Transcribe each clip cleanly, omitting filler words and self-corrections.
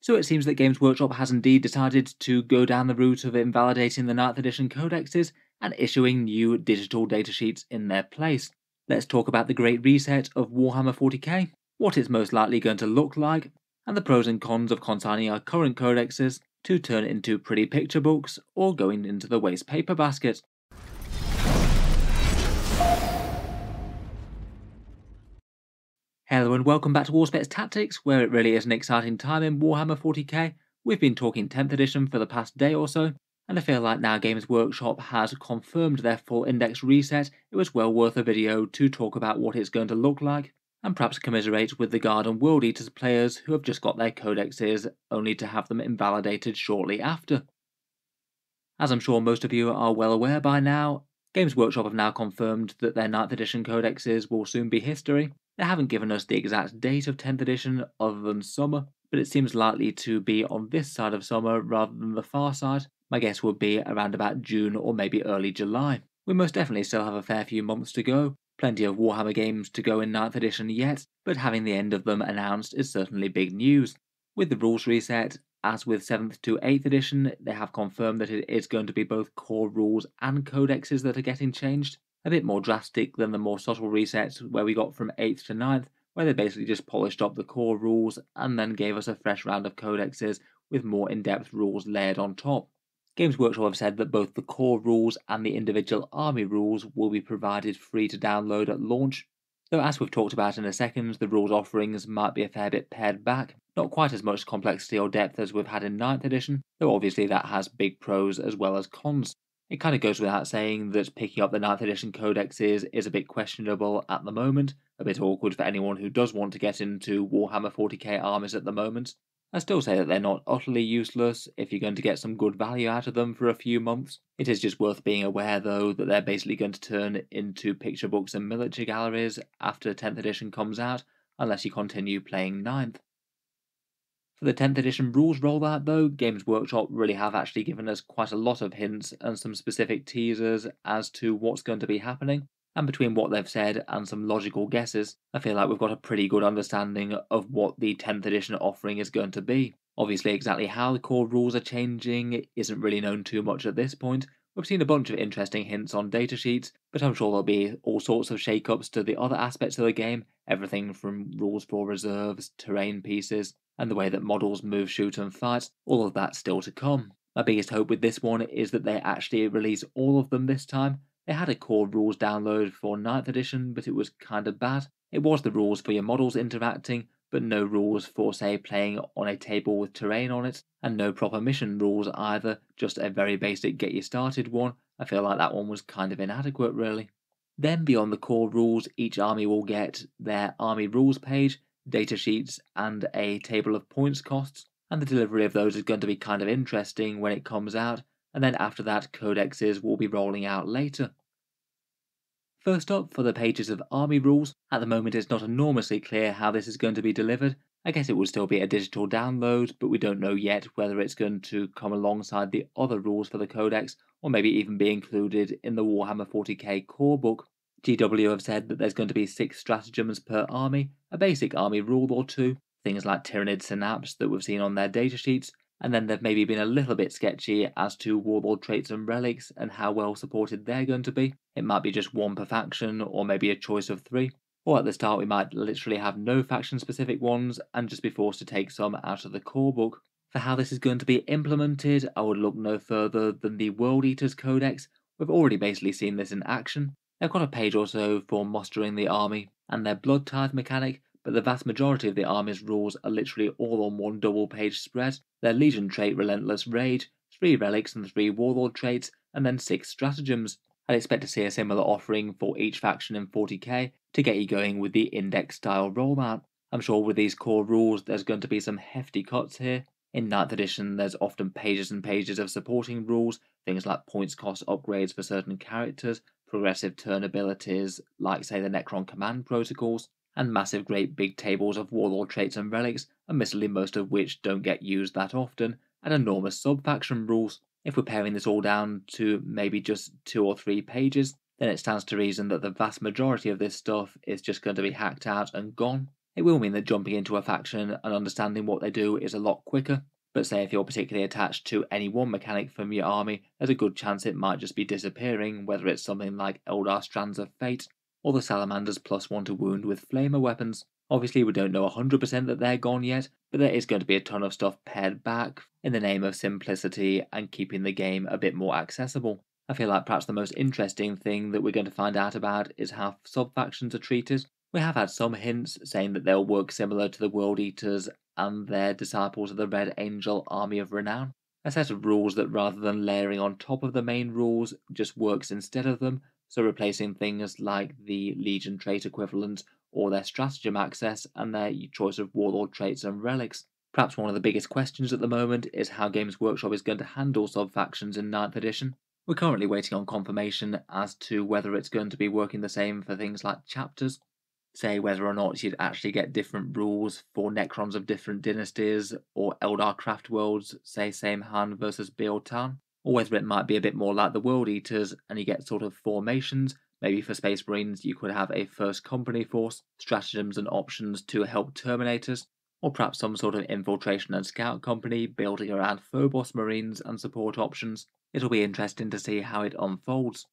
So it seems that Games Workshop has indeed decided to go down the route of invalidating the 9th edition codexes and issuing new digital datasheets in their place. Let's talk about the great reset of Warhammer 40K, what it's most likely going to look like, and the pros and cons of consigning our current codexes to turn into pretty picture books or going into the waste paper basket. Hello and welcome back to Warspets Tactics, where it really is an exciting time in Warhammer 40k. We've been talking 10th edition for the past day or so, and I feel like now Games Workshop has confirmed their full index reset, it was well worth a video to talk about what it's going to look like, and perhaps commiserate with the Guard and World Eaters players who have just got their codexes only to have them invalidated shortly after. As I'm sure most of you are well aware by now, Games Workshop have now confirmed that their 9th edition codexes will soon be history. They haven't given us the exact date of 10th edition other than summer, but it seems likely to be on this side of summer rather than the far side. My guess would be around about June or maybe early July. We most definitely still have a fair few months to go, plenty of Warhammer games to go in 9th edition yet, but having the end of them announced is certainly big news. With the rules reset, as with 7th to 8th edition, they have confirmed that it is going to be both core rules and codexes that are getting changed. A bit more drastic than the more subtle resets where we got from 8th to 9th, where they basically just polished up the core rules and then gave us a fresh round of codexes with more in-depth rules layered on top. Games Workshop have said that both the core rules and the individual army rules will be provided free to download at launch, though as we've talked about in a second, the rules offerings might be a fair bit pared back, not quite as much complexity or depth as we've had in 9th edition, though obviously that has big pros as well as cons. It kind of goes without saying that picking up the 9th edition codexes is a bit questionable at the moment, a bit awkward for anyone who does want to get into Warhammer 40k armies at the moment. I still say that they're not utterly useless if you're going to get some good value out of them for a few months. It is just worth being aware though that they're basically going to turn into picture books and military galleries after 10th edition comes out, unless you continue playing 9th. For the 10th edition rules rollout though, Games Workshop really have actually given us quite a lot of hints and some specific teasers as to what's going to be happening, and between what they've said and some logical guesses, I feel like we've got a pretty good understanding of what the 10th edition offering is going to be. Obviously exactly how the core rules are changing isn't really known too much at this point. We've seen a bunch of interesting hints on datasheets, but I'm sure there'll be all sorts of shake-ups to the other aspects of the game, everything from rules for reserves, terrain pieces, and the way that models move, shoot and fight, all of that still to come. My biggest hope with this one is that they actually release all of them this time. They had a core rules download for 9th edition, but it was kinda bad. It was the rules for your models interacting, but no rules for, say, playing on a table with terrain on it, and no proper mission rules either, just a very basic get you started one. I feel like that one was kind of inadequate really. Then beyond the core rules, each army will get their army rules page, datasheets and a table of points costs, and the delivery of those is going to be kind of interesting when it comes out, and then after that codexes will be rolling out later. First up, for the pages of army rules, at the moment it's not enormously clear how this is going to be delivered. I guess it will still be a digital download, but we don't know yet whether it's going to come alongside the other rules for the codex, or maybe even be included in the Warhammer 40k core book. GW have said that there's going to be 6 stratagems per army, a basic army rule or 2, things like Tyrannid Synapse that we've seen on their datasheets, and then they've maybe been a little bit sketchy as to warlord traits and relics and how well supported they're going to be. It might be just 1 per faction, or maybe a choice of 3. Or at the start we might literally have no faction specific ones and just be forced to take some out of the core book. For how this is going to be implemented, I would look no further than the World Eaters Codex. We've already basically seen this in action. They've got a page or so for mustering the army and their blood tithe mechanic, but the vast majority of the army's rules are literally all on 1 double page spread. Their Legion trait Relentless Rage, 3 relics and 3 warlord traits, and then 6 stratagems. I'd expect to see a similar offering for each faction in 40k to get you going with the index style rollout. I'm sure with these core rules there's going to be some hefty cuts here. In 9th edition there's often pages and pages of supporting rules, things like points cost upgrades for certain characters, progressive turn abilities like say the Necron command protocols, and massive great big tables of warlord traits and relics, admittedly most of which don't get used that often, and enormous sub-faction rules. If we're paring this all down to maybe just 2 or 3 pages, then it stands to reason that the vast majority of this stuff is just going to be hacked out and gone. It will mean that jumping into a faction and understanding what they do is a lot quicker, but say if you're particularly attached to any one mechanic from your army, there's a good chance it might just be disappearing, whether it's something like Eldar Strands of Fate, or the Salamander's +1 to wound with flamer weapons. Obviously we don't know 100% that they're gone yet, but there is going to be a ton of stuff pared back in the name of simplicity and keeping the game a bit more accessible. I feel like perhaps the most interesting thing that we're going to find out about is how sub-factions are treated. We have had some hints saying that they'll work similar to the World Eaters and their disciples of the Red Angel Army of Renown. A set of rules that, rather than layering on top of the main rules, just works instead of them, so replacing things like the Legion trait equivalent or their stratagem access and their choice of warlord traits and relics. Perhaps one of the biggest questions at the moment is how Games Workshop is going to handle sub-factions in 9th edition. We're currently waiting on confirmation as to whether it's going to be working the same for things like chapters, say whether or not you'd actually get different rules for Necrons of different dynasties, or Eldar Craft Worlds, say same hand versus Beotan, or whether it might be a bit more like the World Eaters and you get sort of formations. Maybe for Space Marines you could have a first company force, stratagems and options to help Terminators, or perhaps some sort of infiltration and scout company building around Phobos Marines and support options. It'll be interesting to see how it unfolds.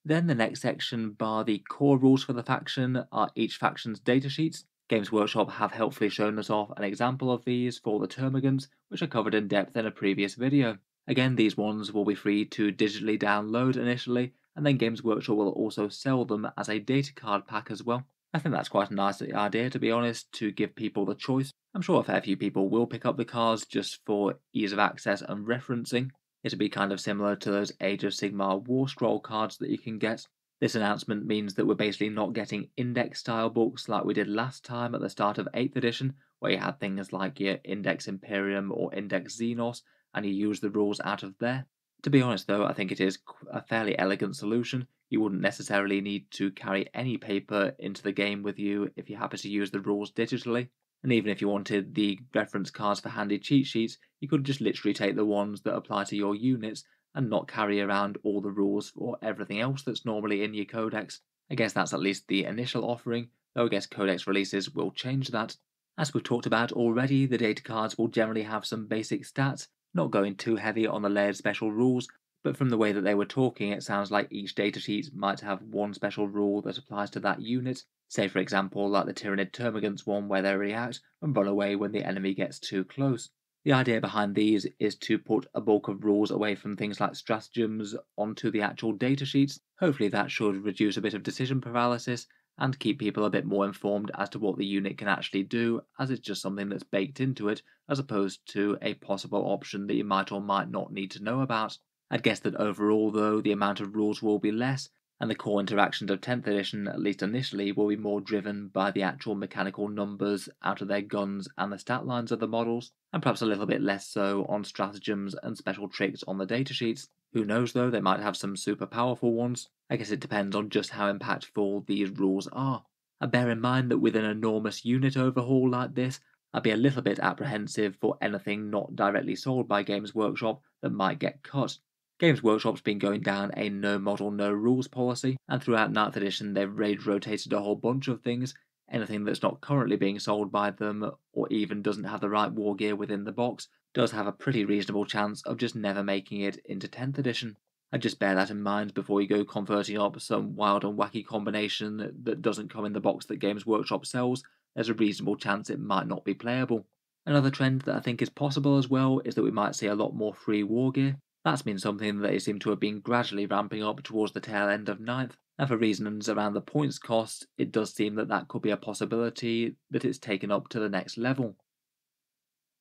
Then the next section, bar the core rules for the faction, are each faction's datasheets. Games Workshop have helpfully shown us off an example of these for the termagants, which are covered in depth in a previous video. Again, these ones will be free to digitally download initially, and then Games Workshop will also sell them as a data card pack as well. I think that's quite a nice idea, to be honest, to give people the choice. I'm sure a fair few people will pick up the cards just for ease of access and referencing. It'll be kind of similar to those Age of Sigmar War Scroll cards that you can get. This announcement means that we're basically not getting index style books like we did last time at the start of 8th edition, where you had things like your Index Imperium or Index Xenos, and you use the rules out of there. To be honest though, I think it is a fairly elegant solution. You wouldn't necessarily need to carry any paper into the game with you if you happen to use the rules digitally. And even if you wanted the reference cards for handy cheat sheets, you could just literally take the ones that apply to your units and not carry around all the rules for everything else that's normally in your codex. I guess that's at least the initial offering, though I guess codex releases will change that. As we've talked about already, the data cards will generally have some basic stats, not going too heavy on the layered special rules, but from the way that they were talking, it sounds like each datasheet might have one special rule that applies to that unit. Say for example like the Tyranid Termagants one where they react and run away when the enemy gets too close. The idea behind these is to put a bulk of rules away from things like stratagems onto the actual datasheets. Hopefully that should reduce a bit of decision paralysis and keep people a bit more informed as to what the unit can actually do, as it's just something that's baked into it as opposed to a possible option that you might or might not need to know about. I'd guess that overall though the amount of rules will be less, and the core interactions of 10th edition, at least initially, will be more driven by the actual mechanical numbers out of their guns and the stat lines of the models, and perhaps a little bit less so on stratagems and special tricks on the datasheets. Who knows though, they might have some super powerful ones. I guess it depends on just how impactful these rules are. And bear in mind that with an enormous unit overhaul like this, I'd be a little bit apprehensive for anything not directly sold by Games Workshop that might get cut. Games Workshop's been going down a no model, no rules policy, and throughout 9th edition they've raid rotated a whole bunch of things. Anything that's not currently being sold by them, or even doesn't have the right war gear within the box, does have a pretty reasonable chance of just never making it into 10th edition. I'd just bear that in mind before you go converting up some wild and wacky combination that doesn't come in the box that Games Workshop sells. There's a reasonable chance it might not be playable. Another trend that I think is possible as well is that we might see a lot more free war gear. That's been something that they seem to have been gradually ramping up towards the tail end of 9th, and for reasons around the points cost, it does seem that that could be a possibility that it's taken up to the next level.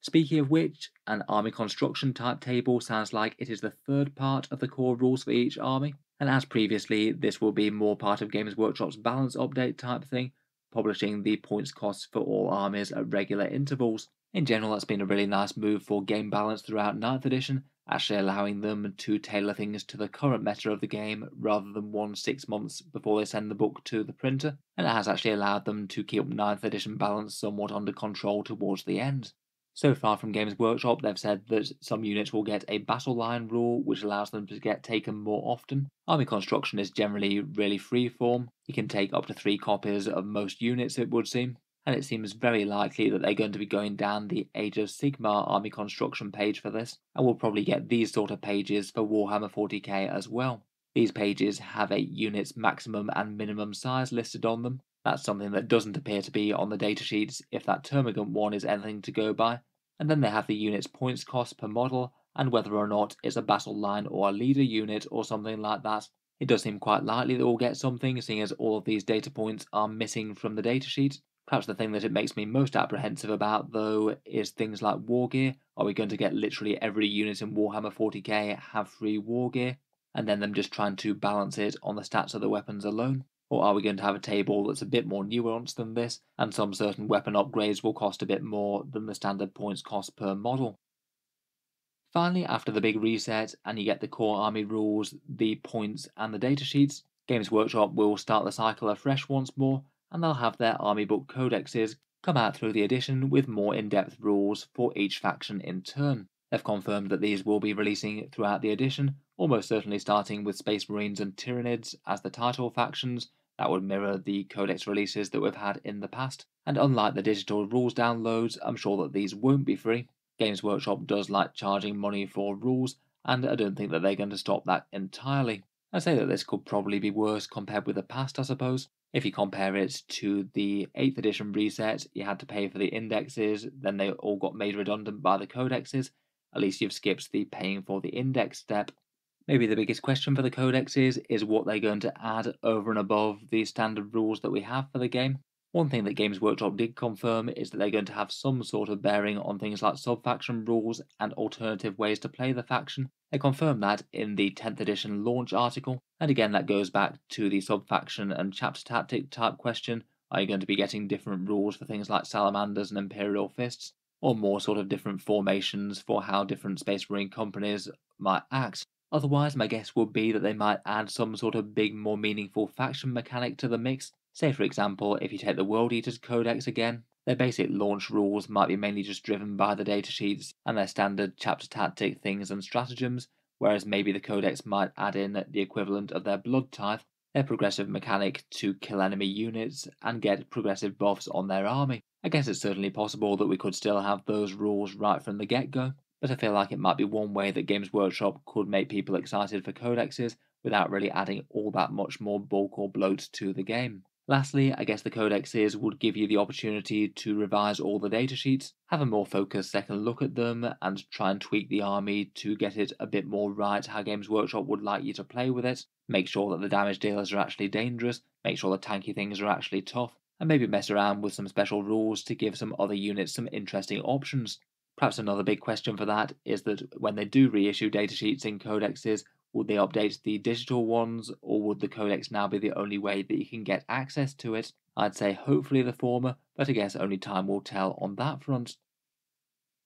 Speaking of which, an army construction type table sounds like it is the third part of the core rules for each army, and as previously, this will be more part of Games Workshop's balance update type thing, publishing the points costs for all armies at regular intervals. In general, that's been a really nice move for game balance throughout 9th edition, actually allowing them to tailor things to the current meta of the game rather than 6 months before they send the book to the printer, and it has actually allowed them to keep 9th edition balance somewhat under control towards the end. So far from Games Workshop, they've said that some units will get a battle line rule, which allows them to get taken more often. Army construction is generally really freeform. You can take up to 3 copies of most units, it would seem. and it seems very likely that they're going to be going down the Age of Sigmar army construction page for this, and we'll probably get these sort of pages for Warhammer 40k as well. These pages have a unit's maximum and minimum size listed on them. That's something that doesn't appear to be on the datasheets if that Termagant one is anything to go by. And then they have the unit's points cost per model, and whether or not it's a battle line or a leader unit or something like that. It does seem quite likely that we'll get something, seeing as all of these data points are missing from the datasheet. Perhaps the thing that it makes me most apprehensive about, though, is things like war gear. Are we going to get literally every unit in Warhammer 40k have free war gear, and then them just trying to balance it on the stats of the weapons alone? Or are we going to have a table that's a bit more nuanced than this, and some certain weapon upgrades will cost a bit more than the standard points cost per model? Finally, after the big reset and you get the core army rules, the points and the datasheets, Games Workshop will start the cycle afresh once more, and they'll have their army book codexes come out through the edition with more in-depth rules for each faction in turn. They've confirmed that these will be releasing throughout the edition, almost certainly starting with Space Marines and Tyranids as the title factions. That would mirror the codex releases that we've had in the past, and unlike the digital rules downloads, I'm sure that these won't be free. Games Workshop does like charging money for rules, and I don't think that they're going to stop that entirely. I say that this could probably be worse compared with the past, I suppose. If you compare it to the 8th edition reset, you had to pay for the indexes, then they all got made redundant by the codexes. At least you've skipped the paying for the index step. Maybe the biggest question for the codexes is what they're going to add over and above the standard rules that we have for the game. One thing that Games Workshop did confirm is that they're going to have some sort of bearing on things like sub-faction rules and alternative ways to play the faction. They confirmed that in the 10th edition launch article, and again that goes back to the sub-faction and chapter tactic type question. Are you going to be getting different rules for things like salamanders and imperial fists, or more sort of different formations for how different Space Marine companies might act? Otherwise, my guess would be that they might add some sort of big, more meaningful faction mechanic to the mix. Say, for example, if you take the World Eaters Codex again, their basic launch rules might be mainly just driven by the datasheets and their standard chapter tactic things and stratagems, whereas maybe the Codex might add in the equivalent of their Blood Tithe, their progressive mechanic to kill enemy units and get progressive buffs on their army. I guess it's certainly possible that we could still have those rules right from the get-go, but I feel like it might be one way that Games Workshop could make people excited for codexes without really adding all that much more bulk or bloat to the game. Lastly, I guess the codexes would give you the opportunity to revise all the datasheets, have a more focused second look at them, and try and tweak the army to get it a bit more right how Games Workshop would like you to play with it, make sure that the damage dealers are actually dangerous, make sure the tanky things are actually tough, and maybe mess around with some special rules to give some other units some interesting options. Perhaps another big question for that is that when they do reissue datasheets in codexes, would they update the digital ones, or would the codex now be the only way that you can get access to it? I'd say hopefully the former, but I guess only time will tell on that front.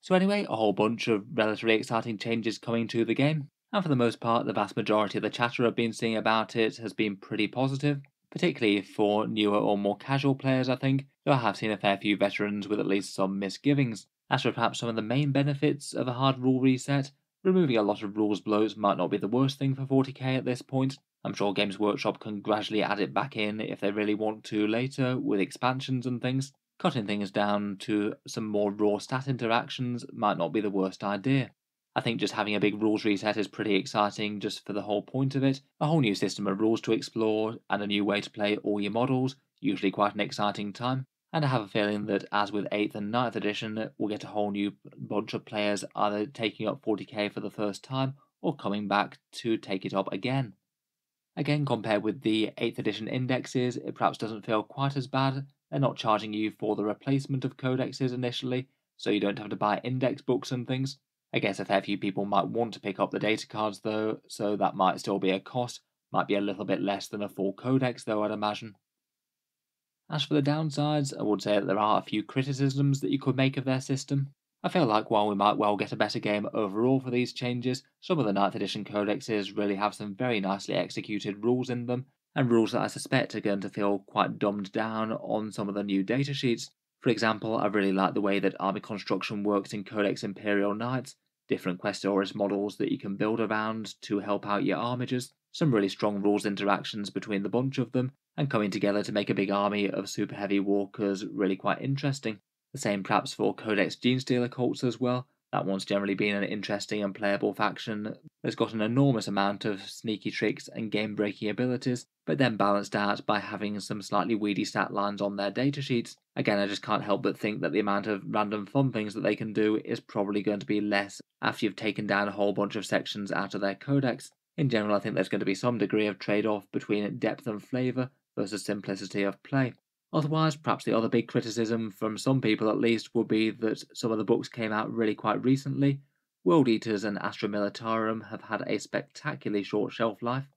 So anyway, a whole bunch of relatively exciting changes coming to the game, and for the most part, the vast majority of the chatter I've been seeing about it has been pretty positive, particularly for newer or more casual players, I think, though I have seen a fair few veterans with at least some misgivings. As for perhaps some of the main benefits of a hard rule reset, removing a lot of rules bloats might not be the worst thing for 40k at this point. I'm sure Games Workshop can gradually add it back in if they really want to later, with expansions and things. Cutting things down to some more raw stat interactions might not be the worst idea. I think just having a big rules reset is pretty exciting just for the whole point of it. A whole new system of rules to explore, and a new way to play all your models, usually quite an exciting time. And I have a feeling that, as with 8th and 9th edition, we'll get a whole new bunch of players either taking up 40k for the first time, or coming back to take it up again. Again, compared with the 8th edition indexes, it perhaps doesn't feel quite as bad. They're not charging you for the replacement of codexes initially, so you don't have to buy index books and things. I guess a fair few people might want to pick up the data cards though, so that might still be a cost. Might be a little bit less than a full codex though, I'd imagine. As for the downsides, I would say that there are a few criticisms that you could make of their system. I feel like while we might well get a better game overall for these changes, some of the 9th edition codexes really have some very nicely executed rules in them, and rules that I suspect are going to feel quite dumbed down on some of the new datasheets. For example, I really like the way that army construction works in Codex Imperial Knights, different Questoris models that you can build around to help out your armigers, some really strong rules interactions between the bunch of them, and coming together to make a big army of super heavy walkers really quite interesting. The same perhaps for Codex Genestealer cults as well. That one's generally been an interesting and playable faction that's got an enormous amount of sneaky tricks and game-breaking abilities, but then balanced out by having some slightly weedy stat lines on their datasheets. Again, I just can't help but think that the amount of random fun things that they can do is probably going to be less after you've taken down a whole bunch of sections out of their codex. In general, I think there's going to be some degree of trade-off between depth and flavour versus simplicity of play. Otherwise, perhaps the other big criticism, from some people at least, would be that some of the books came out really quite recently. World Eaters and Astra Militarum have had a spectacularly short shelf life.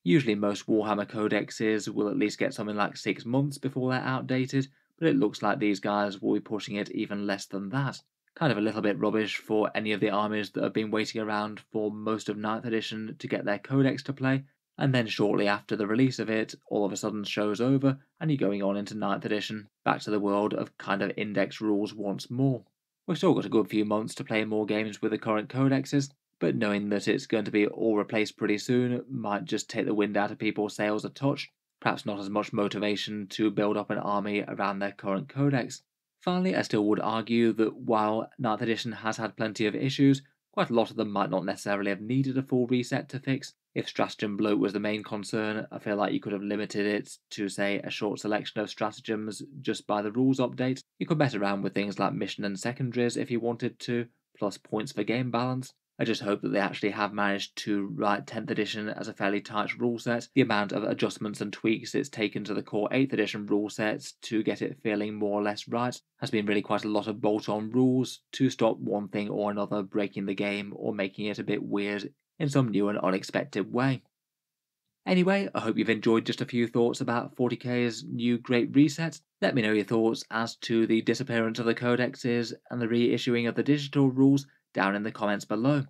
Usually most Warhammer Codexes will at least get something like 6 months before they're outdated, but it looks like these guys will be pushing it even less than that. Kind of a little bit rubbish for any of the armies that have been waiting around for most of 9th edition to get their Codex to play, and then shortly after the release of it, all of a sudden show's over, and you're going on into 9th edition, back to the world of kind of index rules once more. We've still got a good few months to play more games with the current codexes, but knowing that it's going to be all replaced pretty soon might just take the wind out of people's sails a touch, perhaps not as much motivation to build up an army around their current codex. Finally, I still would argue that while 9th edition has had plenty of issues, quite a lot of them might not necessarily have needed a full reset to fix. If stratagem bloat was the main concern, I feel like you could have limited it to, say, a short selection of stratagems just by the rules update. You could mess around with things like mission and secondaries if you wanted to, plus points for game balance. I just hope that they actually have managed to write 10th edition as a fairly tight rule set. The amount of adjustments and tweaks it's taken to the core 8th edition rule sets to get it feeling more or less right has been really quite a lot of bolt-on rules to stop one thing or another breaking the game or making it a bit weird in some new and unexpected way. Anyway, I hope you've enjoyed just a few thoughts about 40k's new great reset. Let me know your thoughts as to the disappearance of the codexes and the reissuing of the digital rules down in the comments below.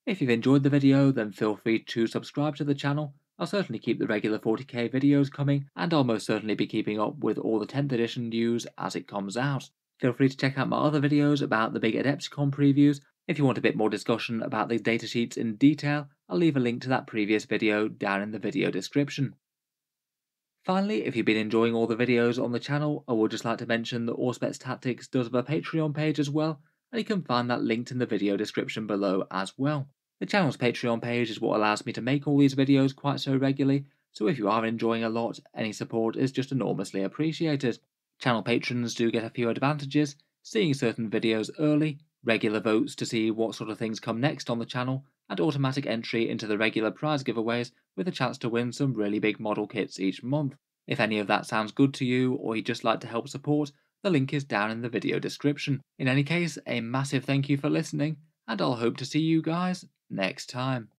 If you've enjoyed the video, then feel free to subscribe to the channel. I'll certainly keep the regular 40k videos coming, and I'll most certainly be keeping up with all the 10th edition news as it comes out. Feel free to check out my other videos about the big Adepticon previews. If you want a bit more discussion about the datasheets in detail, I'll leave a link to that previous video down in the video description. Finally, if you've been enjoying all the videos on the channel, I would just like to mention that Auspex Tactics does have a Patreon page as well, and you can find that linked in the video description below as well. The channel's Patreon page is what allows me to make all these videos quite so regularly, so if you are enjoying a lot, any support is just enormously appreciated. Channel patrons do get a few advantages, seeing certain videos early, regular votes to see what sort of things come next on the channel, and automatic entry into the regular prize giveaways with a chance to win some really big model kits each month. If any of that sounds good to you, or you'd just like to help support, the link is down in the video description. In any case, a massive thank you for listening, and I'll hope to see you guys next time.